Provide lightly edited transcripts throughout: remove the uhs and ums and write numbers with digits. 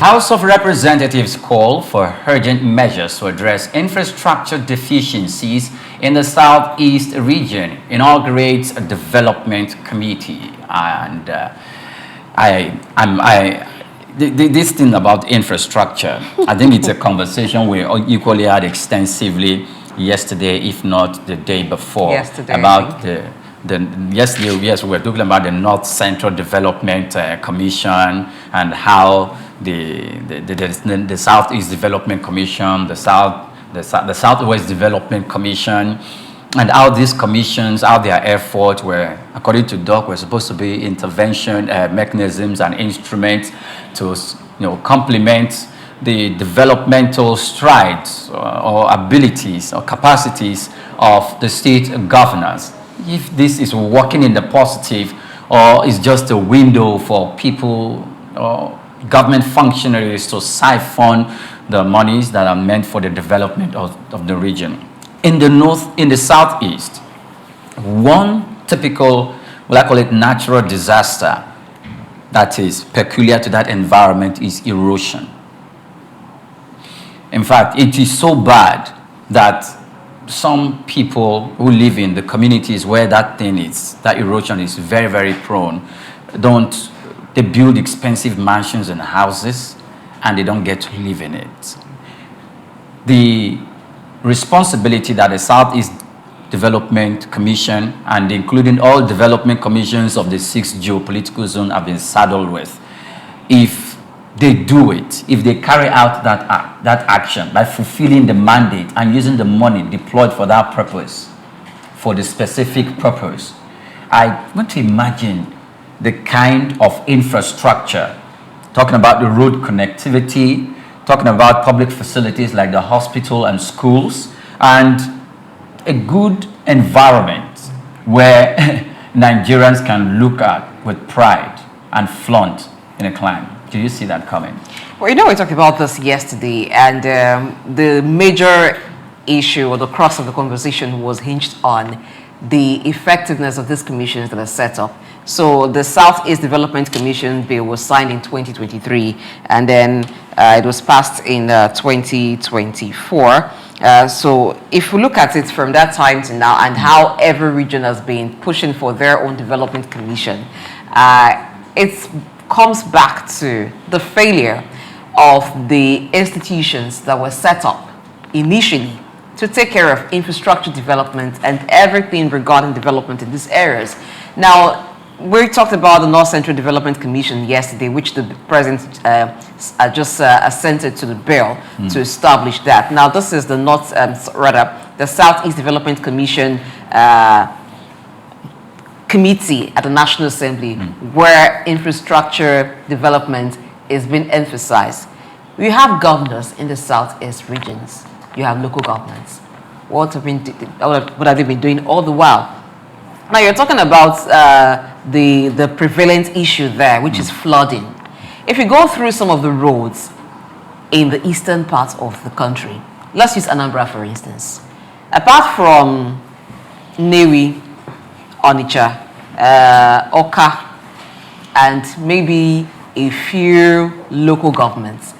House of Representatives call for urgent measures to address infrastructure deficiencies in the Southeast region, inaugurates a development committee. And this thing about infrastructure, I think it's a conversation we equally had extensively yesterday, if not the day before. Yesterday, about yesterday, yes, we were talking about the North Central Development Commission and how the Southeast Development Commission, the Southwest Development Commission, and how these commissions, how their efforts were, according to DOC, were supposed to be intervention mechanisms and instruments to, complement the developmental strides or abilities or capacities of the state governors. If this is working in the positive, or is just a window for people or government functionaries to siphon the monies that are meant for the development of the region. In the Southeast, one typical, I call it natural disaster that is peculiar to that environment is erosion. In fact, it is so bad that some people who live in the communities where that erosion is very, very prone, they build expensive mansions and houses, and they don't get to live in it. The responsibility that the Southeast Development Commission, and including all development commissions of the 6 geopolitical zone, have been saddled with, if they do it, if they carry out that action by fulfilling the mandate and using the money deployed for that purpose, for the specific purpose, I want to imagine the kind of infrastructure, talking about the road connectivity, talking about public facilities like the hospital and schools, and a good environment where Nigerians can look at with pride and flaunt in a climb. Do you see that coming? Well, we talked about this yesterday, and the major issue or the crux of the conversation was hinged on the effectiveness of these commissions that are set up. So the Southeast Development Commission bill was signed in 2023, and then it was passed in 2024. So if we look at it from that time to now and how every region has been pushing for their own development commission, it comes back to the failure of the institutions that were set up initially to take care of infrastructure development and everything regarding development in these areas. Now, we talked about the North Central Development Commission yesterday, which the President just assented to the bill to establish that. Now, this is the Southeast Development Commission committee at the National Assembly, where infrastructure development is being emphasized. We have governors in the Southeast regions. You have local governments. What have they been doing all the while? Now, you're talking about the prevalent issue there, which is flooding. If you go through some of the roads in the eastern part of the country, let's use Anambra, for instance. Apart from Newi, Onitsha, Oka, and maybe a few local governments,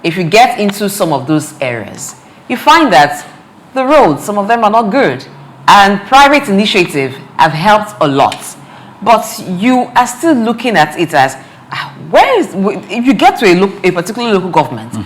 if you get into some of those areas, you find that the roads, some of them are not good. And private initiative have helped a lot. But you are still looking at it as, if you get to a particular local government,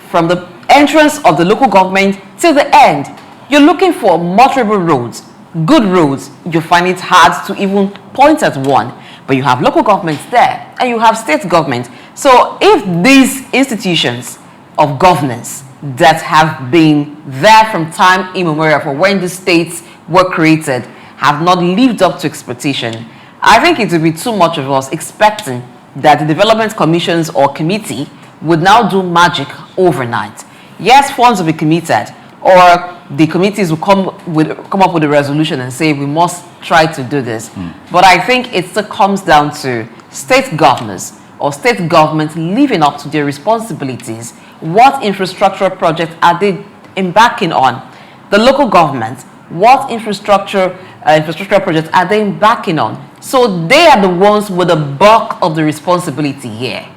from the entrance of the local government till the end, you're looking for motorable roads, good roads. You find it hard to even point at one. But you have local governments there, and you have state government. So if these institutions of governance that have been there from time immemorial, for when the states were created, have not lived up to expectation, I think it would be too much of us expecting that the development commissions or committee would now do magic overnight. Yes, funds will be committed, or the committees will come up with a resolution and say we must try to do this. But I think it still comes down to state governors or state governments living up to their responsibilities. What infrastructure projects are they embarking on? The local government, what infrastructure projects are they embarking on? So they are the ones with the bulk of the responsibility here.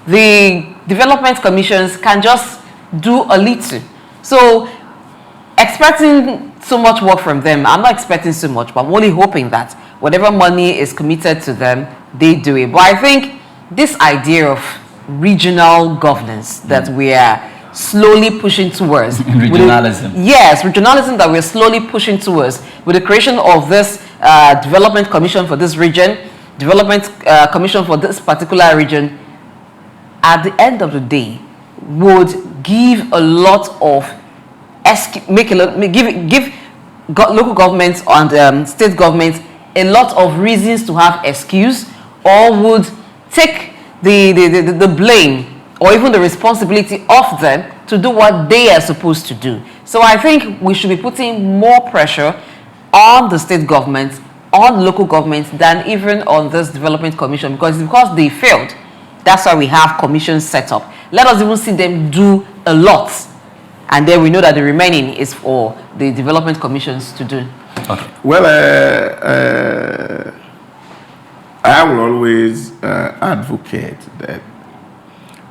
the development commissions can just do a little. So expecting so much work from them, I'm not expecting so much, but I'm only hoping that whatever money is committed to them, they do it. But I think this idea of regional governance that we are slowly pushing towards. Regionalism. Yes, regionalism that we're slowly pushing towards with the creation of this development commission for this region, development commission for this particular region, at the end of the day, would give a lot of, give local governments and state governments a lot of reasons to have excuse, or would take the blame or even the responsibility of them to do what they are supposed to do. So I think we should be putting more pressure on the state governments, on local governments, than even on this development commission, because they failed. That's why we have commissions set up. Let us even see them do a lot, and then we know that the remaining is for the development commissions to do. Okay. Well, I will always advocate that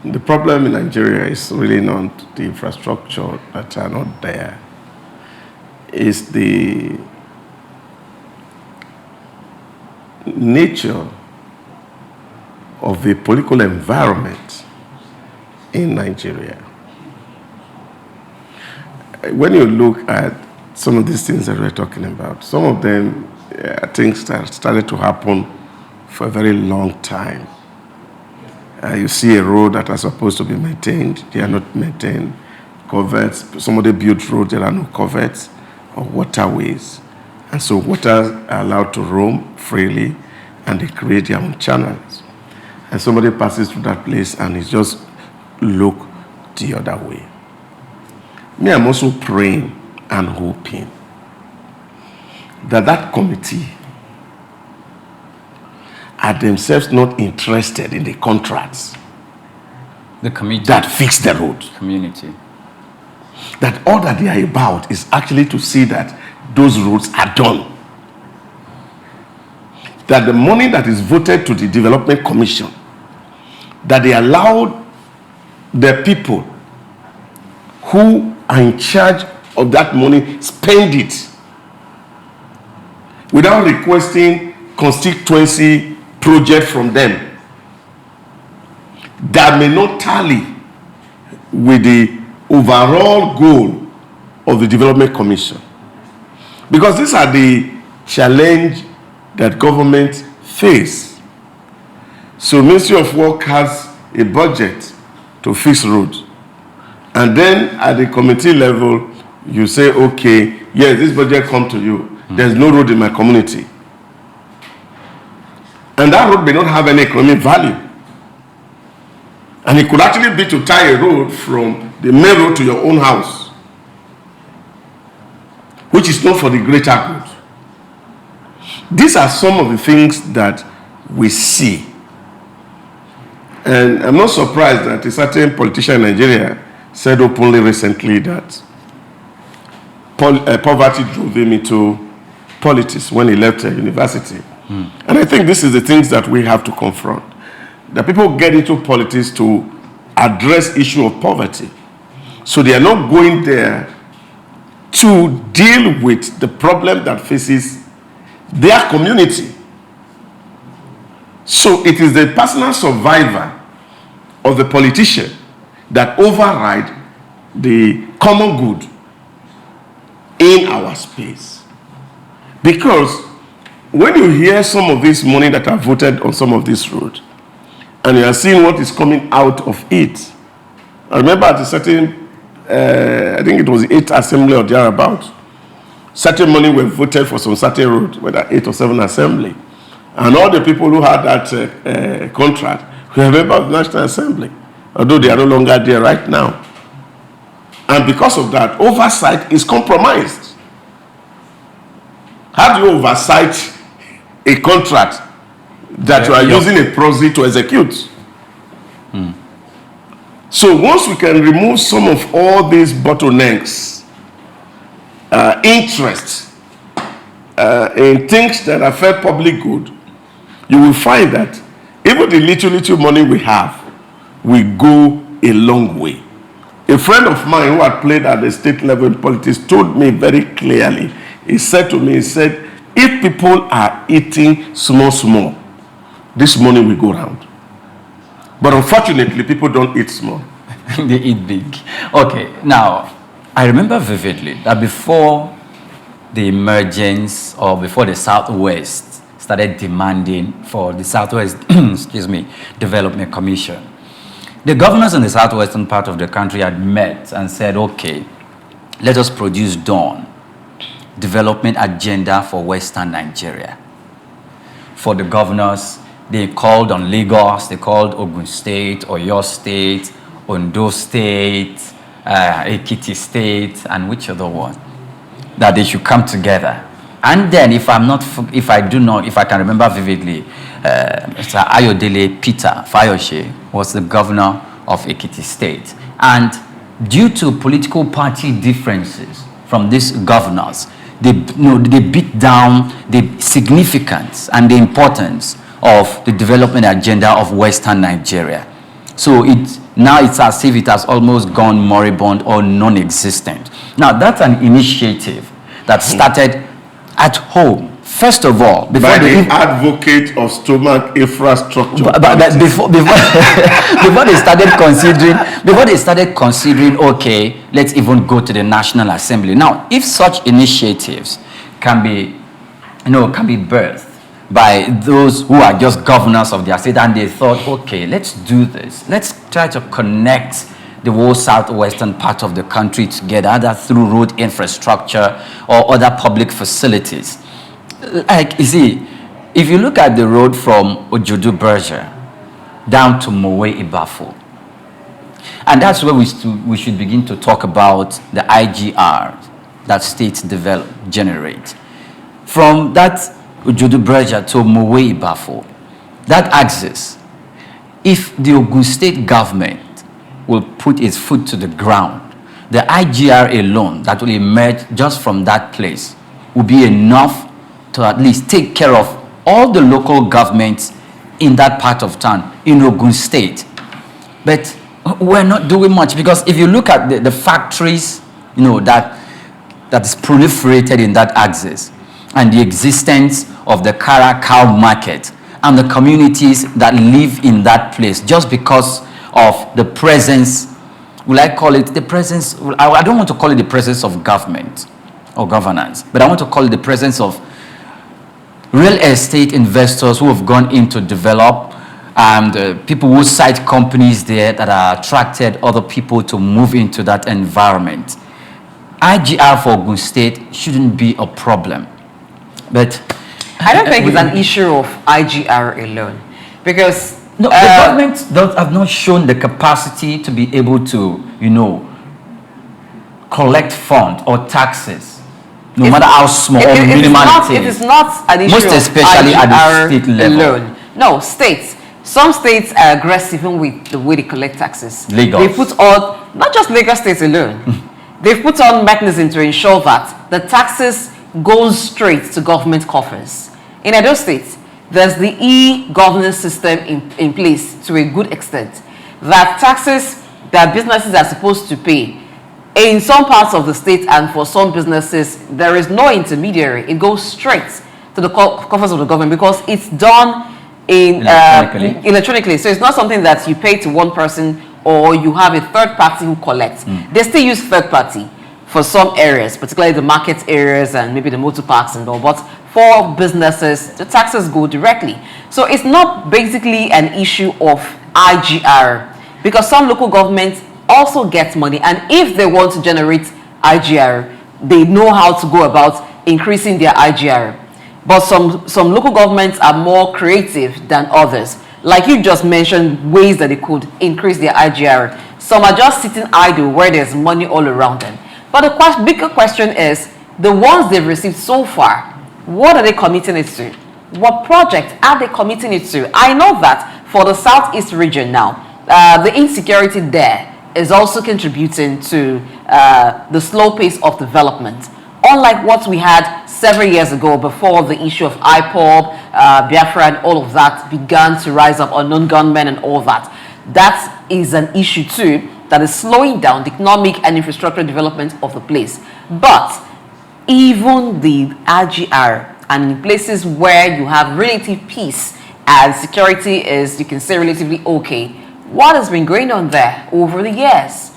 the problem in Nigeria is really not the infrastructure that are not there. It's the nature of the political environment in Nigeria. When you look at some of these things that we're talking about, some of them, I think, started to happen for a very long time. You see a road that are supposed to be maintained, they are not maintained. Coverts, somebody built roads, there are no coverts or waterways. And so water are allowed to roam freely, and they create their own channels. And somebody passes through that place and it just look the other way. Me, I'm also praying and hoping that that committee are themselves not interested in the contracts The committee. that fix the road. Community. That all that they are about is actually to see that those roads are done. That the money that is voted to the Development Commission, that they allowed the people who are in charge of that money spend it without requesting constituency project from them that may not tally with the overall goal of the Development Commission. Because these are the challenge that government face. So Ministry of Work has a budget to fix roads. And then at the committee level, you say, okay, yes, this budget come to you. There's no road in my community. And that road may not have any economic value. And it could actually be to tie a road from the main road to your own house, which is not for the greater good. These are some of the things that we see. And I'm not surprised that a certain politician in Nigeria said openly recently that poverty drove him into politics when he left university. And I think this is the things that we have to confront. That people get into politics to address issue of poverty. So they are not going there to deal with the problem that faces their community. So it is the personal survivor of the politician that override the common good in our space. Because when you hear some of this money that are voted on some of these roads, and you are seeing what is coming out of it, I remember at a certain, I think it was 8th assembly or thereabout, certain money were voted for some certain road, whether 8 or 7 assembly. And all the people who had that contract were members of the National Assembly, although they are no longer there right now. And because of that, oversight is compromised. How do you oversight a contract that you are using a proxy to execute? So once we can remove some of all these bottlenecks, interest in things that affect public good, you will find that even the little money we have will go a long way. A friend of mine who had played at the state level in politics told me very clearly, he said to me, he said, if people are eating small, this money will go round. But unfortunately, people don't eat small. They eat big. Okay, now, I remember vividly that before the emergence or before the Southwest started demanding for the Southwest, Development Commission, the governors in the southwestern part of the country had met and said, okay, let us produce DAWN, Development Agenda for Western Nigeria. For the governors, they called on Lagos, they called Ogun State, Oyo State, Ondo State, Ekiti State, and which other one, that they should come together. And then, if I can remember vividly, Mr. Ayodele Peter Fayoshe was the governor of Ekiti State. And due to political party differences from these governors, they beat down the significance and the importance of the development agenda of Western Nigeria. So now it's as if it has almost gone moribund or non-existent. Now, that's an initiative that started at home. First of all, by the advocate of stomach infrastructure. But before they started considering, okay, let's even go to the National Assembly. Now, if such initiatives can be birthed by those who are just governors of their state, and they thought, okay, let's do this. Let's try to connect the whole southwestern part of the country together, either through road infrastructure or other public facilities. Like, you see, if you look at the road from Ojudu Berger down to Mowe Ibafo, and that's where we should begin to talk about the IGR that states generate. From that Ojudu Berger to Mowe Ibafo, that axis, if the Ogun State government will put its foot to the ground, the IGR alone that will emerge just from that place will be enough to at least take care of all the local governments in that part of town, in Ogun State. But we're not doing much, because if you look at the factories, that is proliferated in that axis, and the existence of the Kara cow market, and the communities that live in that place, just because of the presence, will I call it the presence, I don't want to call it the presence of government or governance, but I want to call it the presence of real estate investors who have gone in to develop, and people who cite companies there that are attracted other people to move into that environment. IGR for Ogun State shouldn't be a problem. But I don't think it's an issue of IGR alone, because the government have not shown the capacity to be able to, collect funds or taxes, no matter how small or minimal it is. It is not an issue most especially of IGR at the state level. Alone. No, states. Some states are aggressive even with the way they collect taxes. Lagos. They put on, not just Lagos states alone, they've put on mechanisms to ensure that the taxes go straight to government coffers. In Edo State, there's the e-governance system in place to a good extent, that taxes that businesses are supposed to pay in some parts of the state, and for some businesses, there is no intermediary. It goes straight to the coffers of the government, because it's done electronically. So it's not something that you pay to one person or you have a third party who collects. They still use third party for some areas, particularly the market areas and maybe the motor parks and all. But for businesses, the taxes go directly. So it's not basically an issue of IGR, because some local governments also get money, and if they want to generate IGR, they know how to go about increasing their IGR. But some local governments are more creative than others. Like you just mentioned, ways that they could increase their IGR. Some are just sitting idle where there's money all around them. But the bigger question is, the ones they've received so far, what are they committing it to? What project are they committing it to? I know that for the Southeast region now, the insecurity there is also contributing to the slow pace of development. Unlike what we had several years ago, before the issue of IPOB, Biafra and all of that began to rise up, unknown gunmen and all that. That is an issue too that is slowing down the economic and infrastructure development of the place. But even the RGR, and in places where you have relative peace and security is, you can say, relatively okay, what has been going on there over the years?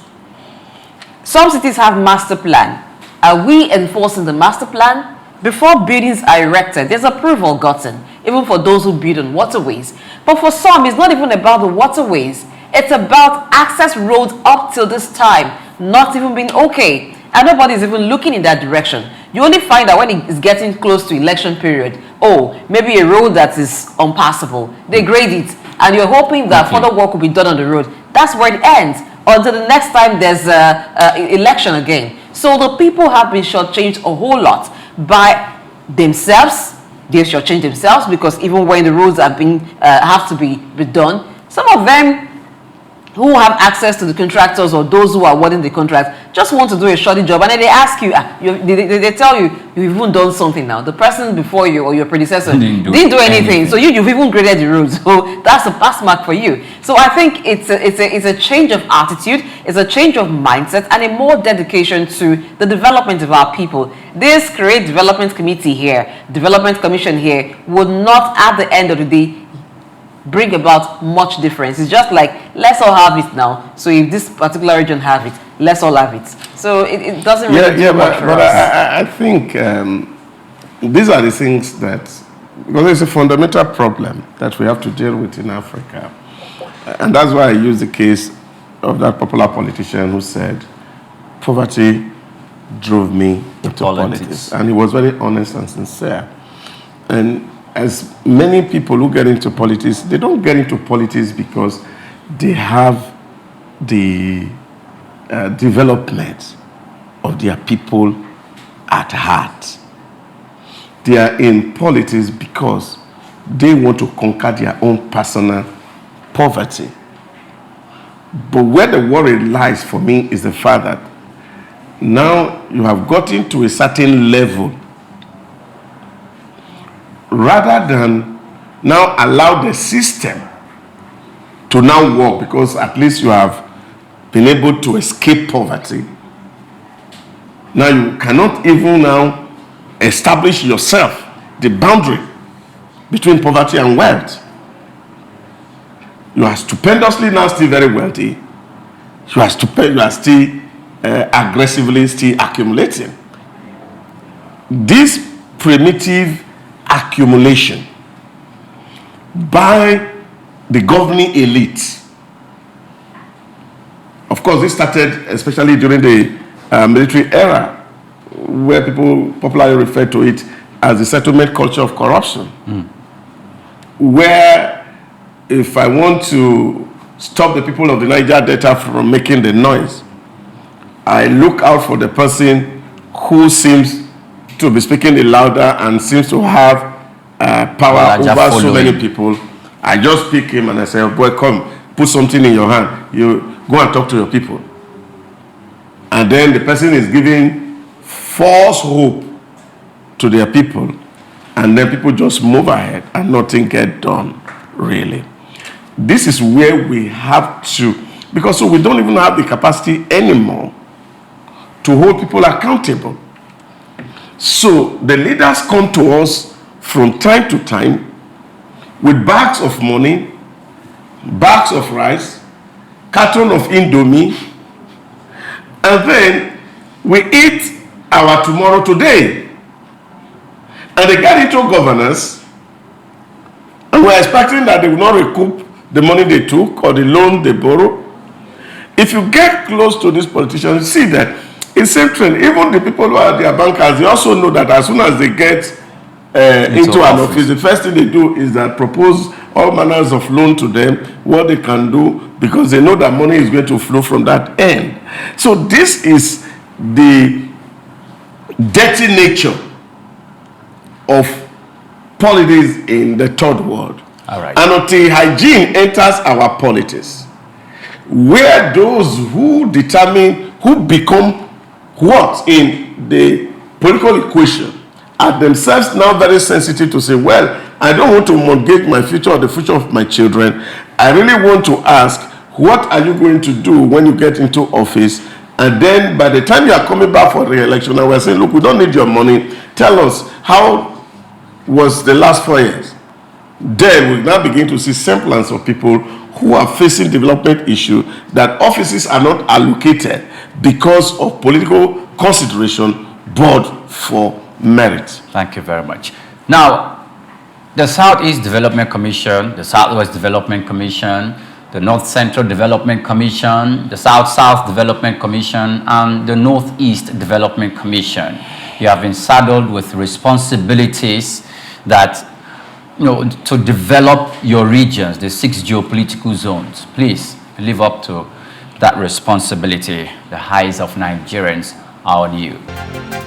Some cities have master plan. Are we enforcing the master plan? Before buildings are erected, there's approval gotten, even for those who build on waterways. But for some, it's not even about the waterways. It's about access roads up till this time not even being okay. And nobody's even looking in that direction. You only find out when it's getting close to election period, oh, maybe a road that is unpassable. They grade it, and you're hoping that further work will be done on the road. That's where it ends, until the next time there's an election again. So the people have been shortchanged a whole lot by themselves. They shortchange themselves because even when the roads are being have to be redone, some of them who have access to the contractors or those who are awarding the contract just want to do a shoddy job, and then they ask you, they tell you, you've even done something now. The person before you or your predecessor didn't do anything. So you've even graded the roads. So that's a pass mark for you. So I think it's a change of attitude, it's a change of mindset, and a more dedication to the development of our people. This Create Development Committee here, Development Commission here, would not at the end of the day bring about much difference. It's just like, let's all have it now. So if this particular region have it, let's all have it. So it doesn't really do much for us. I think these are the things that, because there's a fundamental problem that we have to deal with in Africa. And that's why I use the case of that popular politician who said, poverty drove me into politics. And he was very honest and sincere. And as many people who get into politics, they don't get into politics because they have the development of their people at heart. They are in politics because they want to conquer their own personal poverty. But where the worry lies for me is the fact that now you have gotten to a certain level, rather than now allow the system to now work, because at least you have been able to escape poverty. Now you cannot even now establish yourself the boundary between poverty and wealth. You are stupendously now still very wealthy. You are still aggressively still accumulating. This primitive accumulation by the governing elite. Of course, this started especially during the military era, where people popularly refer to it as the settlement culture of corruption, where if I want to stop the people of the Niger Delta from making the noise, I look out for the person who seems to be speaking the louder and seems to have power over so many people. I just pick him and I say, boy, come, put something in your hand. You go and talk to your people. And then the person is giving false hope to their people. And then people just move ahead and nothing get done, really. This is where we have to, because so we don't even have the capacity anymore to hold people accountable. So the leaders come to us from time to time with bags of money, bags of rice, carton of Indomie, and then we eat our tomorrow today. And they get into governance, and we're expecting that they will not recoup the money they took or the loan they borrowed. If you get close to these politicians, you see that it's same trend. Even the people who are their bankers, they also know that as soon as they get into an office, the first thing they do is that propose all manners of loan to them, what they can do, because they know that money is going to flow from that end. So this is the dirty nature of politics in the third world. All right. And until hygiene enters our politics, where those who determine who become what in the political equation are themselves now very sensitive to say, well, I don't want to mortgage my future or the future of my children. I really want to ask, What are you going to do when you get into office? And then by the time you are coming back for re-election, and we're saying, look, we don't need your money. Tell us, how was the last 4 years? Then we now begin to see semblance of people who are facing development issue that offices are not allocated because of political consideration, but for merit. Thank you very much. Now, the Southeast Development Commission, the Southwest Development Commission, the North Central Development Commission, the South-South Development Commission, and the Northeast Development Commission. You have been saddled with responsibilities that, to develop your regions, the 6 geopolitical zones. Please live up to that responsibility. The eyes of Nigerians are on you.